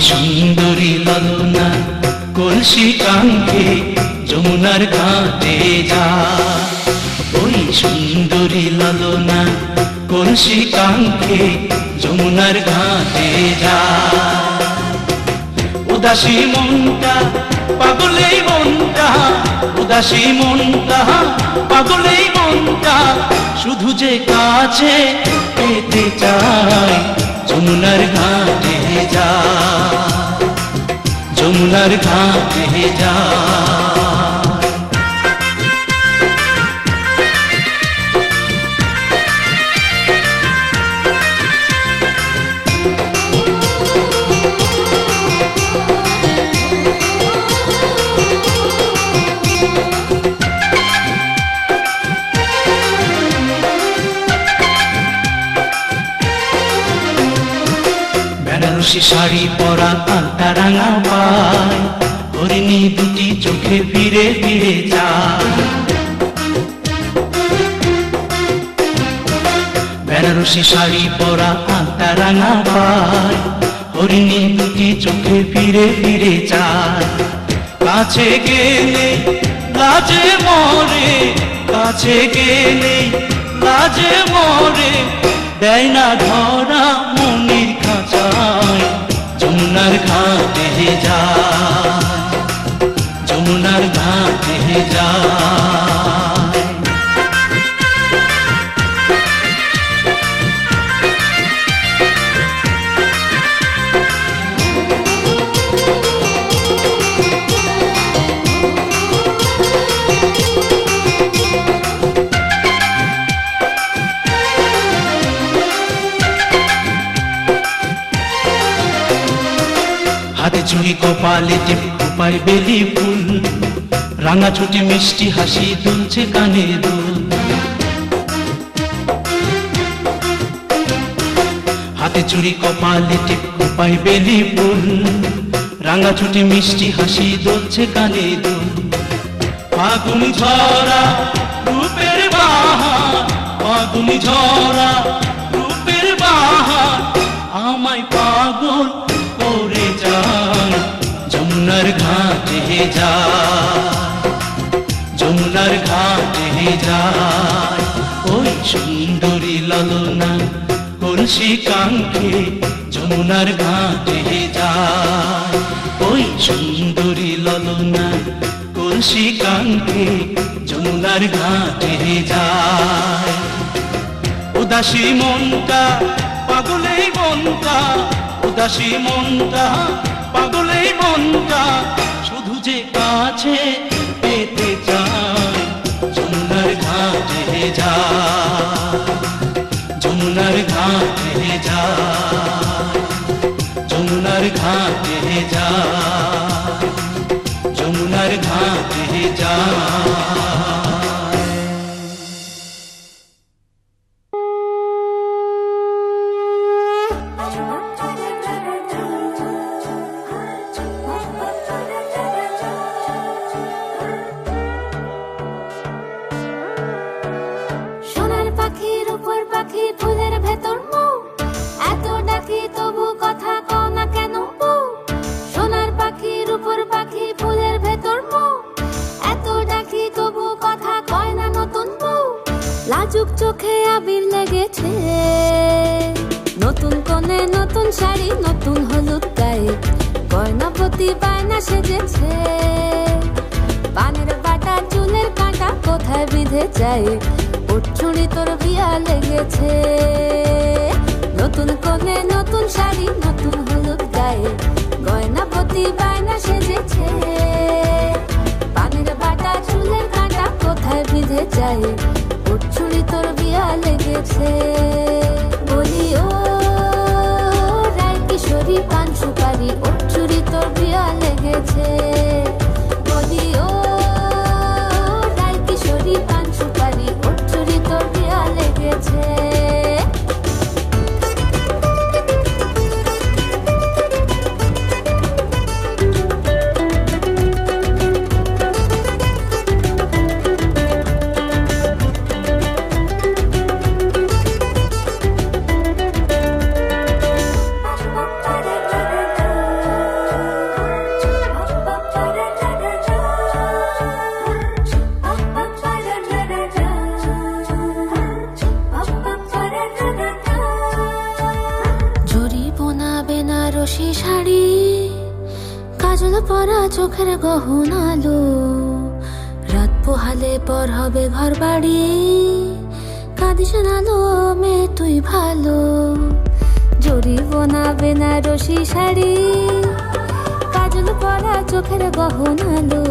সুন্দরী ললনা কলসি কাঙ্ক্ষে যমুনার ঘাটে যা। ওই সুন্দরী ললনা কলসি কাঙ্ক্ষে যমুনার ঘাটে যা। উদাসী মনটা পাগলেই মনটা, উদাসী মনটা পাগলেই মনটা, শুধু যে কাছে পেতে চায় যমুনার ঘাটে যা, যমুনার ঘাটে যা। বেনারসি শাড়ি পরা আলতা রাঙা পায়, হরিণী দুটি চোখে ফিরে ফিরে যায়। বেনারসি শাড়ি পরা আলতা রাঙা পায়, হরিণী দুটি চোখে ফিরে ফিরে যায়। কাছে গেলে লাজে মরে, কাছে গেলে লাজে মরে, দেয় না ধরা মনির খাঁচায় যমুনার ঘাটে যায়, যমুনার ঘাটে যায়। হাতে চুড়ি কপালে টিপ খোপায় বেলি ফুল, রাঙা ছুটি মিষ্টি হাসি দুলছে কানে দুল। হাতে চুড়ি কপালে টিপ খোপায় বেলি ফুল, রাঙা ছুটি মিষ্টি হাসি দুলছে কানে দুল। ফাগুন ঝরা রূপের বাহার, ফাগুন ঝরা রূপের বাহার, আমায় পাগল করে যায় যমুনার ঘাটে যায়, যমুনার ঘাটে যায়। ওই সুন্দরী ললনা কলসি কাঙ্ক্ষে যমুনার ঘাটে যায়। ওই সুন্দরী ললনা কলসি কাঙ্ক্ষে যমুনার ঘাটে যায়। উদাসী মনটা পাগলেই মনটা, উদাসী মনটা পাগলেই মনটা, শুধু যে কাছে পেতে চায় যমুনার ঘাটে যায়, যমুনার ঘাটে যায়, যমুনার ঘাটে যায়, যমুনার ঘাটে যায়। লাজুক চোখে আবির লেগেছে, নতুন কোণে নতুন শাড়ি নতুন হলুদ গায়ে, গয়নাপতি বায়না সেজেছে। পানের বাটা চুলের কাঁটা কোথায় বিঁধে যায়, উঠছুড়ি তোর বিয়া লেগেছে। নতুন কোণে নতুন শাড়ি নতুন হলুদ গায়ে, গয়নাপতি বায়না সেজেছে। পানের বাটা চুলের কাঁটা কোথায় বিঁধে যায়, উঠছুড়ি তোর বিয়া লেগেছে। বলি ও রায় কিশোরী পান সুপারি, উঠছুড়ি তোর বিয়া লেগেছে। বলি ও রায় কিশোরী পান সুপারি, উঠছুড়ি তোর বিয়া লেগেছে। বেনারসি শাড়ি, কাজল পরা চোখের গহনালো, রাত পোহালে পর হবে ঘর বাড়ি, কাঁদিস নালো মেয়ে তুই ভালো। জরিবনা বেনারসি শাড়ি, কাজল পরা চোখের গহনালো,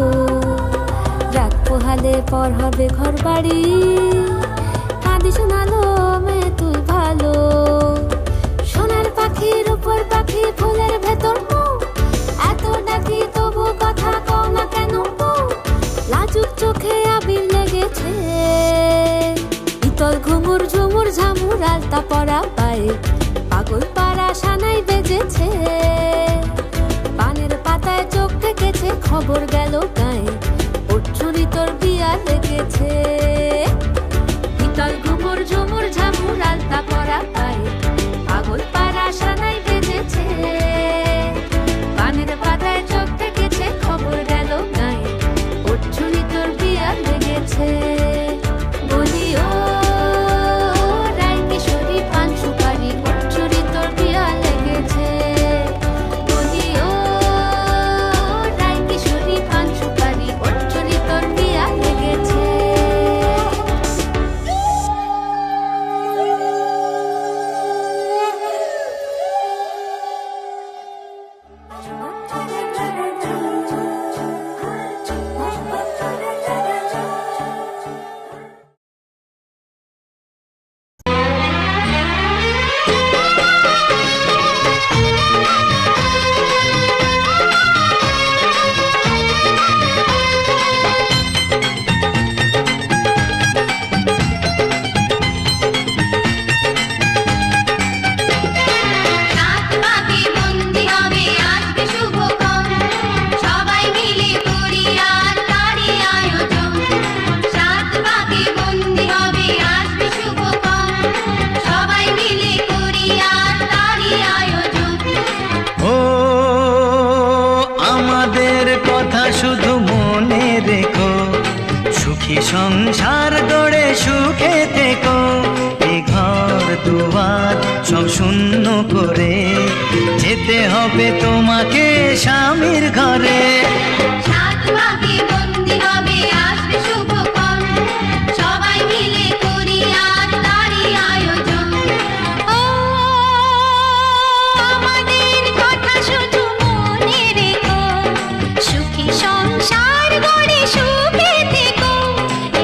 রাত পোহালে পর হবে ঘর বাড়ি, কাঁদিস নালো মেয়ে তুই ভালো। সোনার পাখির উপর পাখি, ফুলের ভেতর মৌ, এত ডাকি তবু কথা কও না কেন বউ? লাজুক চোখে আবির লেগেছে, ইতল ঘুমুর ঝুমুর ঝামুর আলতা পরা পায়ে, পাগল পাড়া সানাই বেজেছে। পানের পাতায় চোখ থেকেছে, খবর গেল গায়ে, ওর ছুরি তোর বিয়া লেগেছে। ইতল ঘুমুর ঝুমুর ঝামুর আলতা পরা পায়ে, পাগল পাড়া সানাই বেজেছে। পানের পাতায় চোখ থেকেছে, খবর গেল গায়ে, ওর ছুরি তোর বিয়া লেগেছে। বলি ও রায় কিশোরী পান সুপারি, ওর ছুরি তোর বিয়া লেগেছে। বলি ও রায় কিশোরী পান সুপারি, ওর ছুরি তোর বিয়া লেগেছে। রাত বাকি বন্দি হবে আজকে শুভক্ষণ, সবাই মিলে করি আর তারই আয়োজন। রাত বাকি বন্দি হবে আজকে শুভক্ষণ, সবাই মিলে করি আর তারই আয়োজন। ও আমাদের কথা শুধু মনে রেখো, সুখী সংসার গড়ে সুখে থেকো। এ ঘর দুয়ার সব শূন্য করে যেতে হবে তোমাকে স্বামীর ঘরে। রাত বাকি বন্দি হবে আজকে শুভক্ষণ, সবাই মিলে করি আর তারই আয়োজন। ও আমাদের কথা শুধু মনে রেখো, সুখী সংসার গড়ে সুখে থেকো।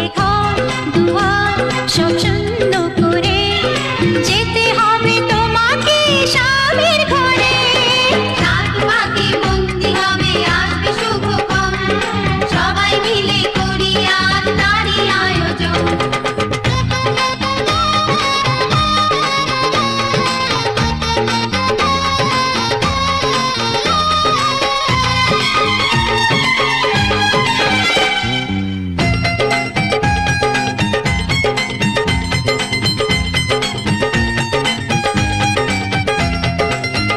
এ ঘর দুয়ার সব শূন্য করে যেতে হবে তোমাকে স্বামীর ঘরে। রাত বাকি বন্দি হবে আজকে শুভক্ষণ, সবাই মিলে করি আর তারই আয়োজন।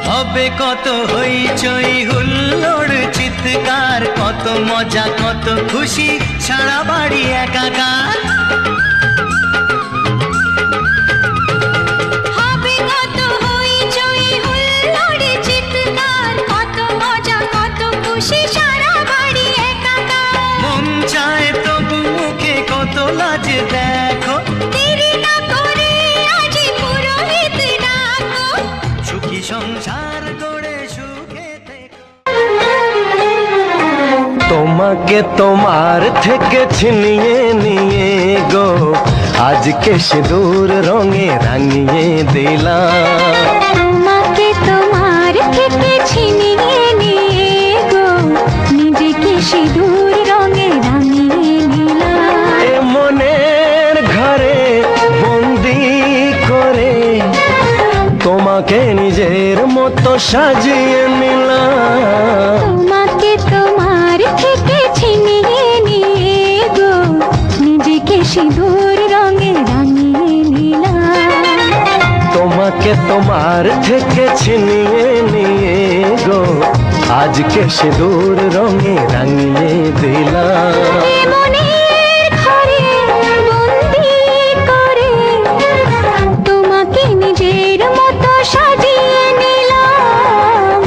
হবে কত হইচই হুল্লোড় চিৎকার, কত মজা কত খুশি, সারা বাড়ি একাকার। হবে কত হইচই হুল্লোড় চিৎকার, কত মজা কত খুশি, সারা বাড়ি একাকার। মন চায় তবু মুখে কত লাজ দেখো, দেরি না করে আজই পুরোহিত ডাকো। সুখী সংসার গড়ে সুখে থেকো। তোমাকে তোমার থেকে ছিনিয়ে নিয়ে গো, আজকে সিঁদুর রঙে রাঙিয়ে দিলাম। তোমাকে তোমার থেকে ছিনিয়ে নিয়ে গো, নিজেকে সিঁদুর রঙে রাঙিয়ে নিলাম। এ মনের ঘরে বন্দি করে তোমাকে নিজের মতো সাজিয়ে নিলাম। তোমাকে তোমার থেকে ছিনিয়ে নিয়ে গো, নিজেকে সিঁদুর রঙে রাঙিয়ে নিলাম। তোমাকে তোমার থেকে ছিনিয়ে নিয়ে গো, আজকে সিঁদুর রঙে রাঙিয়ে দিলাম। এ মনের ঘরে বন্দি করে তোমাকে নিজের মতো সাজিয়ে নিলাম।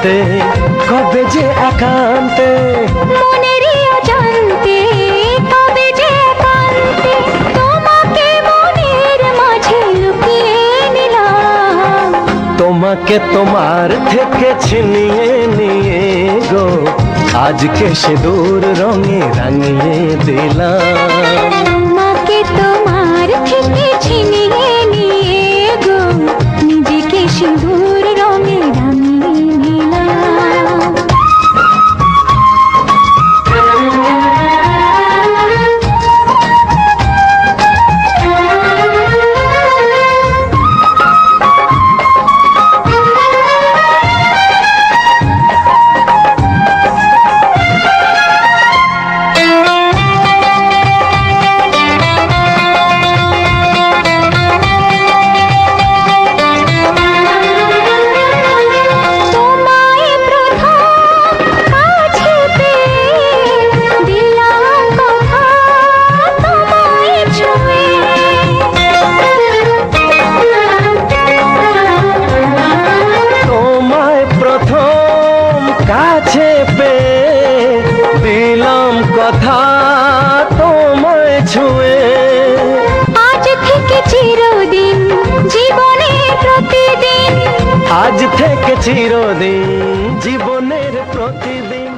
অজান্তে কবে যে একান্তে মনেরই অজান্তে কবে যে একান্তে তোমাকে মনের মাঝে লুকিয়ে নিলাম। তোমাকে তোমার থেকে ছিনিয়ে নিয়ে গো আজকে সিঁদুর রঙে রাঙিয়ে দিলাম। তোমাকে তোমার থেকে ছিনিয়ে নিয়ে গো নিজেকে সিঁদুর রঙে রাঙিয়ে নিলাম। তোমায় প্রথম কাছে পেয়ে দিলাম কথা তোমায় ছুঁয়ে। তোমায় প্রথম কাছে পেয়ে দিলাম কথা তোমায় ছুঁয়ে। আজ থেকে চিরদিন জীবনে প্রতিদিন আজ থেকে চিরদিন জীবনের প্রতিদিন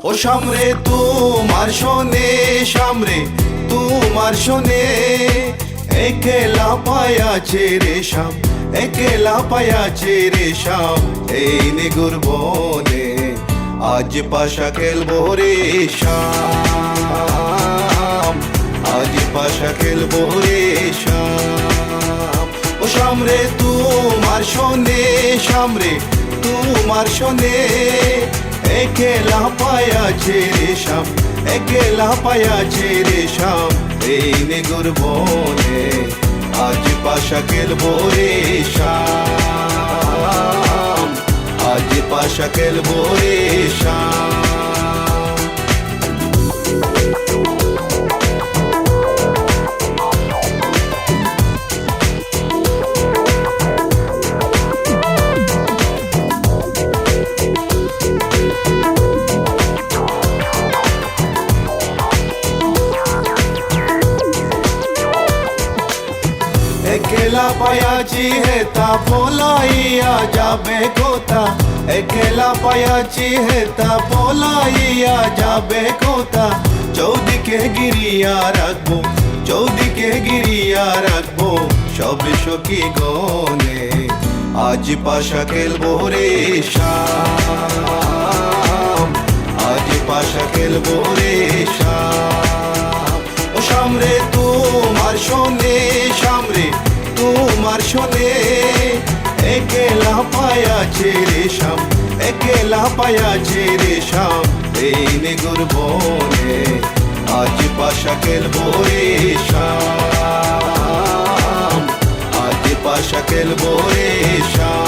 ও সামরে তোমার শোনে সামরে তোমার শোনে একেলা পায়াছে রে শাম একেলা পায়াছে রে শাম এই নিগুর বনে আজ পাশা খেলবো রে শাম আজ পাশা খেলবো রে শাম ও সামরে তোমার শোনে সামরে তোমার শোনে একেলা পায়াছে রে শাম একেলা পায়াছে রে শাম এই নিগুর বনে আজ পাশা খেলবো রে শাম আজ পাশা খেলবো রে শাম একেলা পায়াছি হেতা পলাইয়া যাবে কোথা একেলা পায়াছি হেতা পলাইয়া যাবে কোথা চৌদিকে গিরিয়া রাখবো চৌদিকে গিরিয়া রাখবো সবে সখী গনে আজ পাশা খেলবো রে শাম আজ পাশা খেলবো রে শাম ও সামরে তোমার শোনে সামরে তোমার শোনে একেলা পায়াছে রে শাম একেলা পায়াছে রে শাম এই নিগুর বনে আজ পাশা খেলবো রে শাম আজ পাশা খেলবো রে শাম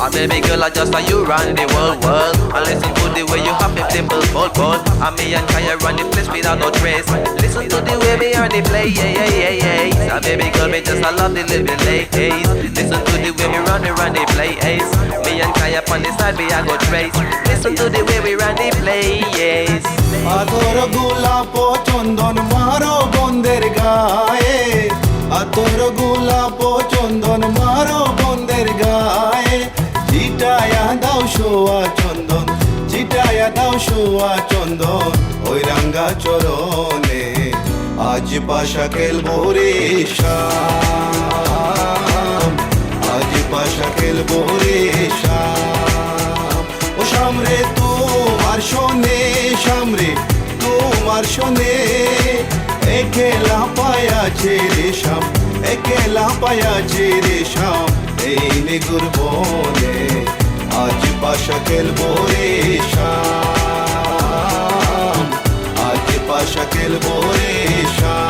My baby girl, I just saw you run the world. I listen to the way you have it simple, bold. And me and Kaya run the place without no trace. Listen to the way we on the play, yeah. My baby girl, me just I love the living late days. Listen to the way we run the play, ace. Me and Kaya on the side, we I go trace. Listen to the way we run the play, yes. আতর গোলাপ চন্দন মারো বন্দের গায়ে আতর গোলাপ চন্দন মারো বন্দের গায়ে চিটায়া দাও শোয়া চন্দন চিটায়া দাও শোয়া চন্দন ওই রাঙ্গা চরণে আজ পাশা খেলবো রে শাম আজ পাশা খেলবো রে শাম ও সামরে তোমার শোনে সামরে তোমার শোনে একেলা পায়াছে রে শাম একেলা পায়াছে রে শাম এই নিগুর বনে আজ পাশা খেলবো রে শাম, আজ পাশা খেলবো রে শাম।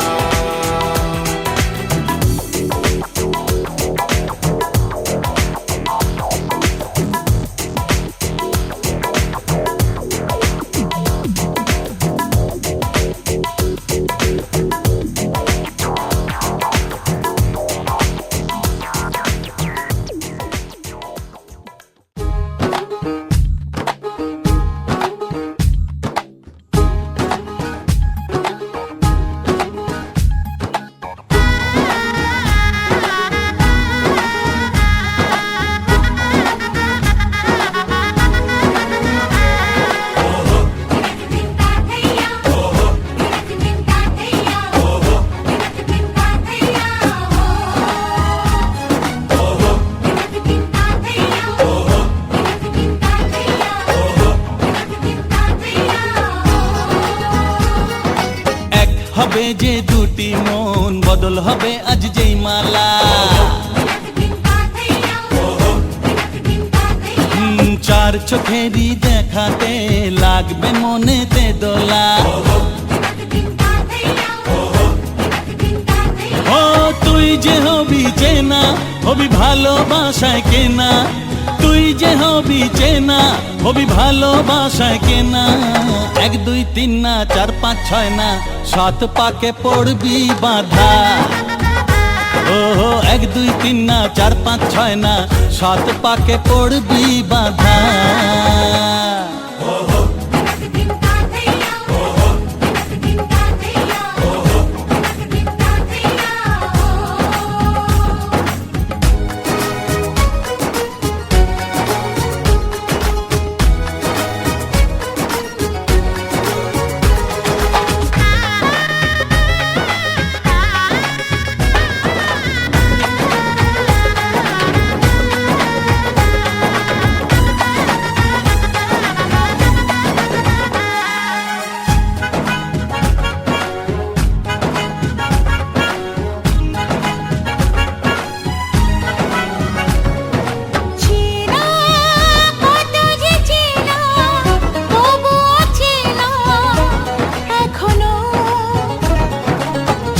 হবে যে দুটি মন বদল হবে আজ যেই মালা, চার চোখেরই দেখাতে লাগবে মনেতে দোলা। ও তুই যে হবি চেনা, হবি ভালোবাসায় কেনা, তুই যে হবি চেনা, হবি ভালোবাসায় কেনা। 1 2 3 না 4 5 6 না 7 পাকে পড়বি বাঁধা। ও 1 2 3 না 4 5 6 না 7 পাকে পড়বি বাঁধা।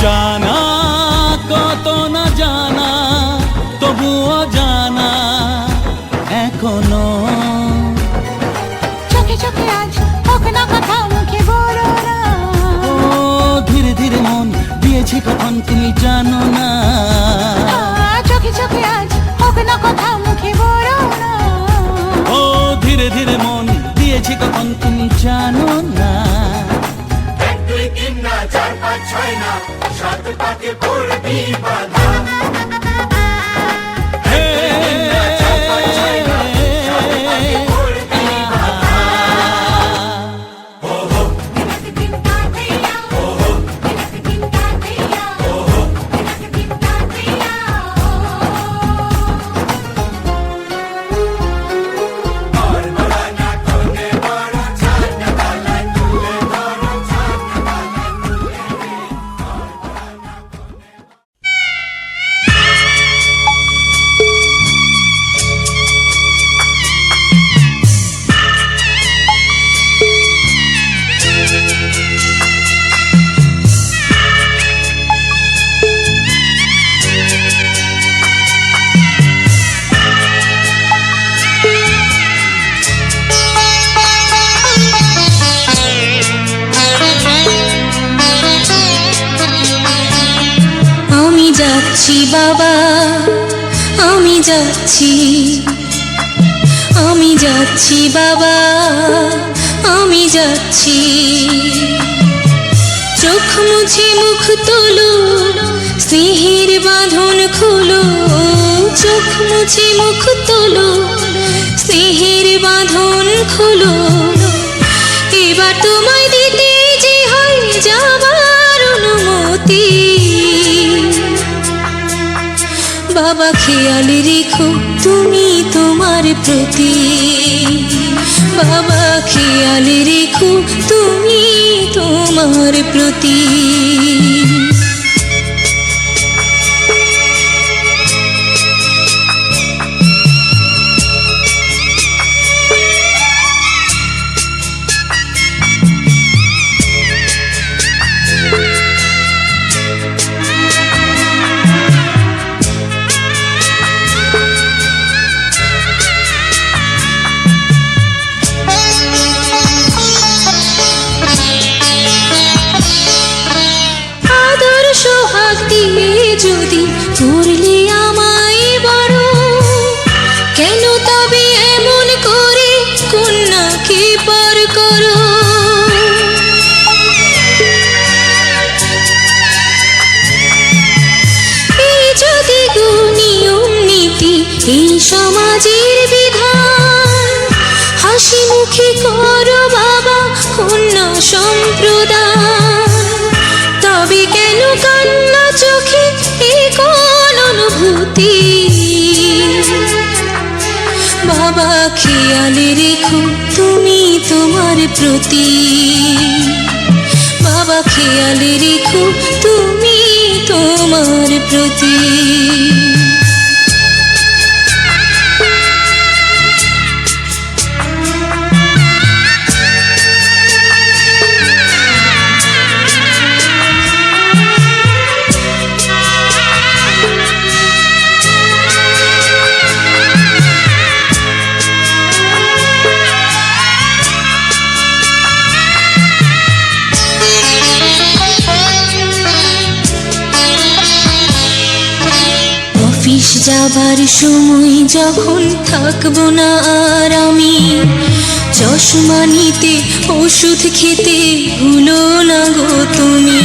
জানা কত না জানা তবুও জানা এখনো। চোখে চোখে আজ হোক না কথা মুখে বলো না। ও ধীরে ধীরে মন দিয়েছি কখন তুমি জানো না। চোখে চোখে আজ হোক না কথা মুখে বলো না। ও ধীরে ধীরে মন দিয়েছি কখন তুমি জানো না। 1 2 3 না 4 5 6 না 7 পাকে পড়বি বাঁধা। যাচ্ছি বাবা, আমি যাচ্ছি, আমি যাচ্ছি বাবা, আমি যাচ্ছি। চোখ মুছে মুখ তোলো, স্নেহের বাঁধন খোলো। চোখ মুছে মুখ তোলো, স্নেহের বাঁধন খোলো। এবার তোমায় দিতে যে হয় যাবার অনুমতি। বাবা খেয়াল রেখো তুমি তোমার প্রতি। বাবা খেয়াল রেখো তুমি তোমার প্রতি। করলে আমায় বড়, কেন তবে এমন করে কন্যাকে পর করো? এই যদি গো নিয়ম নীতি, এই সমাজের বিধান, হাসি মুখে করো বাবা কন্যা সম্প্রদান, তবে কেন কান্না চোখে এই কোন অনুভূতি? বাবা খেয়ালে রেখো তুমি তোমার প্রতি, বাবা খেয়ালে রেখো তুমি তোমার প্রতি। অফিস যাবার সময় যখন থাকবো না আর আমি, চশমা নিতে ওষুধ খেতে ভুলো না গো তুমি।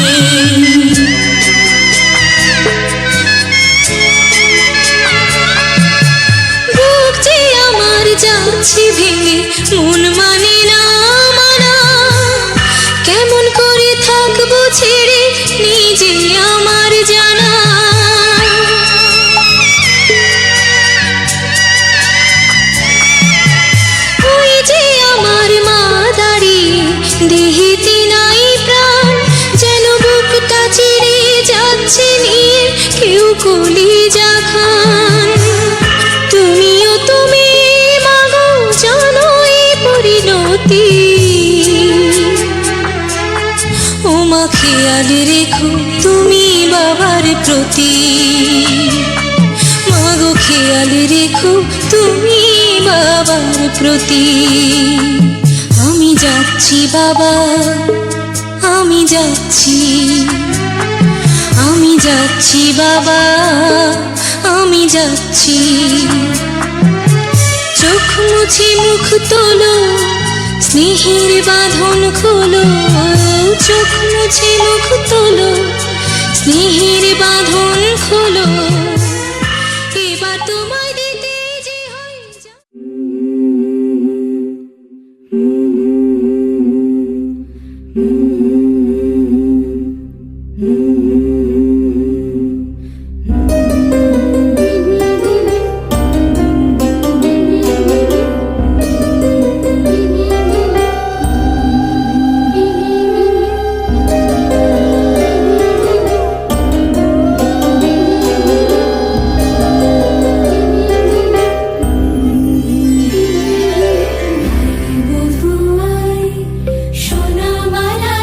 বুক যে আমার যাচ্ছে ভেঙে, মন মানে না মানা, কেমন করে থাকবো ছেড়ে নিজে আমার জানা। দেহেতে নাই প্রাণ, যেন বুকটা চিরে যাচ্ছে নিয়ে কেউ কলিজা খান। তুমিও তুমি মাগো জানো এই পরিণতি, ও মা খেয়ালে রেখো তুমি বাবার প্রতি, মাগো খেয়ালে রেখো তুমি বাবার প্রতি। আমি যাচ্ছি বাবা, আমি যাচ্ছি, আমি যাচ্ছি বাবা, আমি যাচ্ছি। চোখ মুছে মুখ তোলো, স্নেহের বাঁধন খোলো, চোখ মুছে মুখ তোলো, স্নেহের বাঁধন খোলো, এবার তোমায় দিতে যে হয় সোনা মালা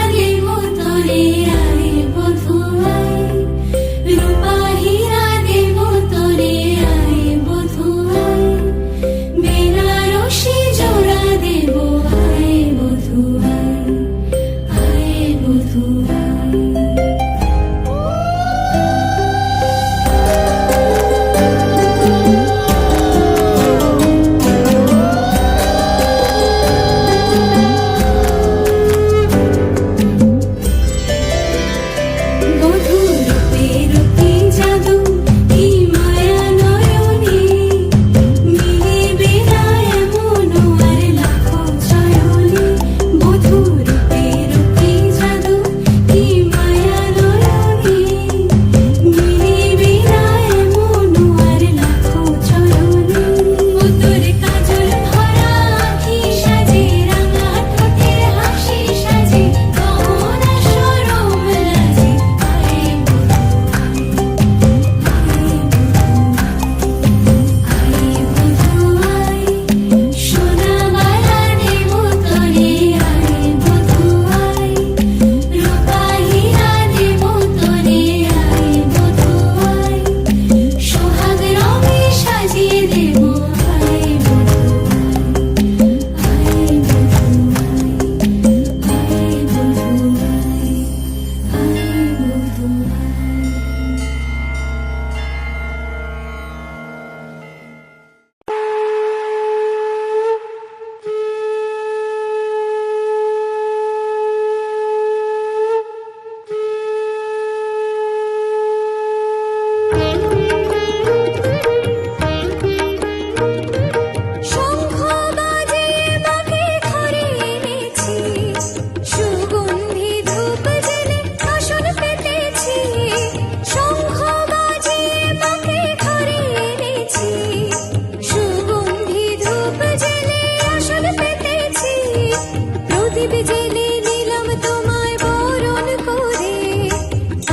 প্রদীপ জেলে নিলাম তোমায় বরণ করে,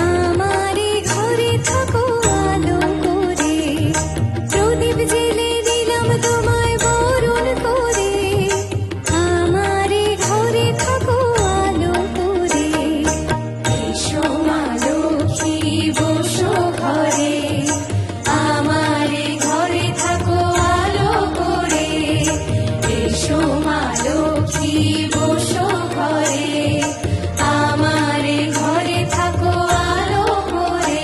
আমারে ঘরে থাকো আলো করে। প্রদীপ জেলে নিলাম তোমায় বরণ করে, আমারে ঘরে থাকো আলো করে। এসো মা লক্ষ্মী বসো ঘরে, আমারে ঘরে থাকো আলো করে। এসো মা লক্ষ্মী বসো ঘরে, আমারে ঘরে থাকো আলো করে।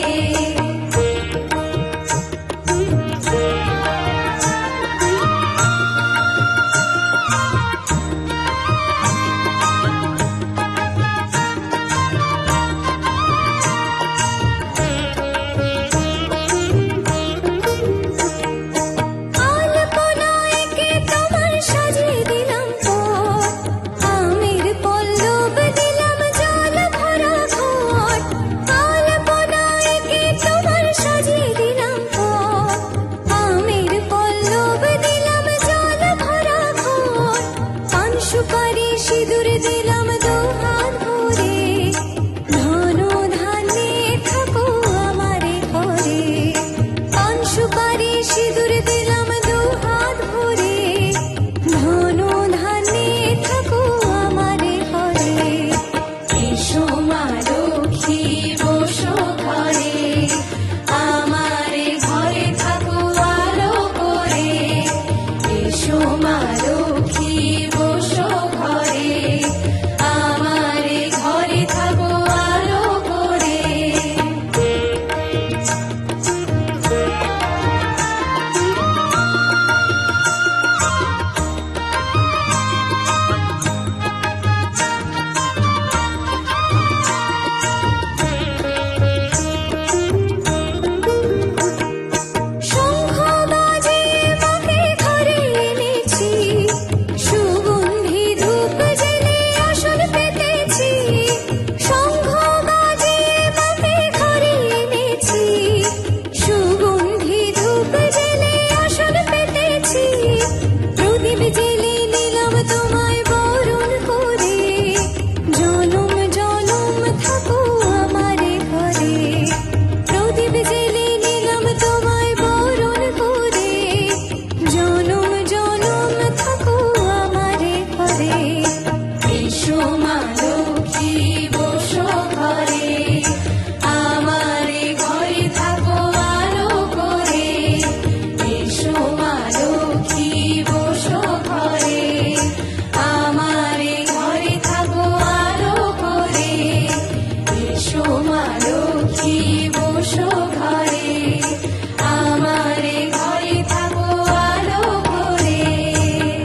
আলপনায় এঁকে তোমার সাজিয়ে দিলাম পথ, আমের পল্লব দিলাম জল ভরা ঘট। আলপনায় এঁকে তোমার সাজিয়ে দিলাম পথ, আমের পল্লব দিলাম জল ভরা ঘট। পান সুপারি সিঁদুর দিলাম দুহাত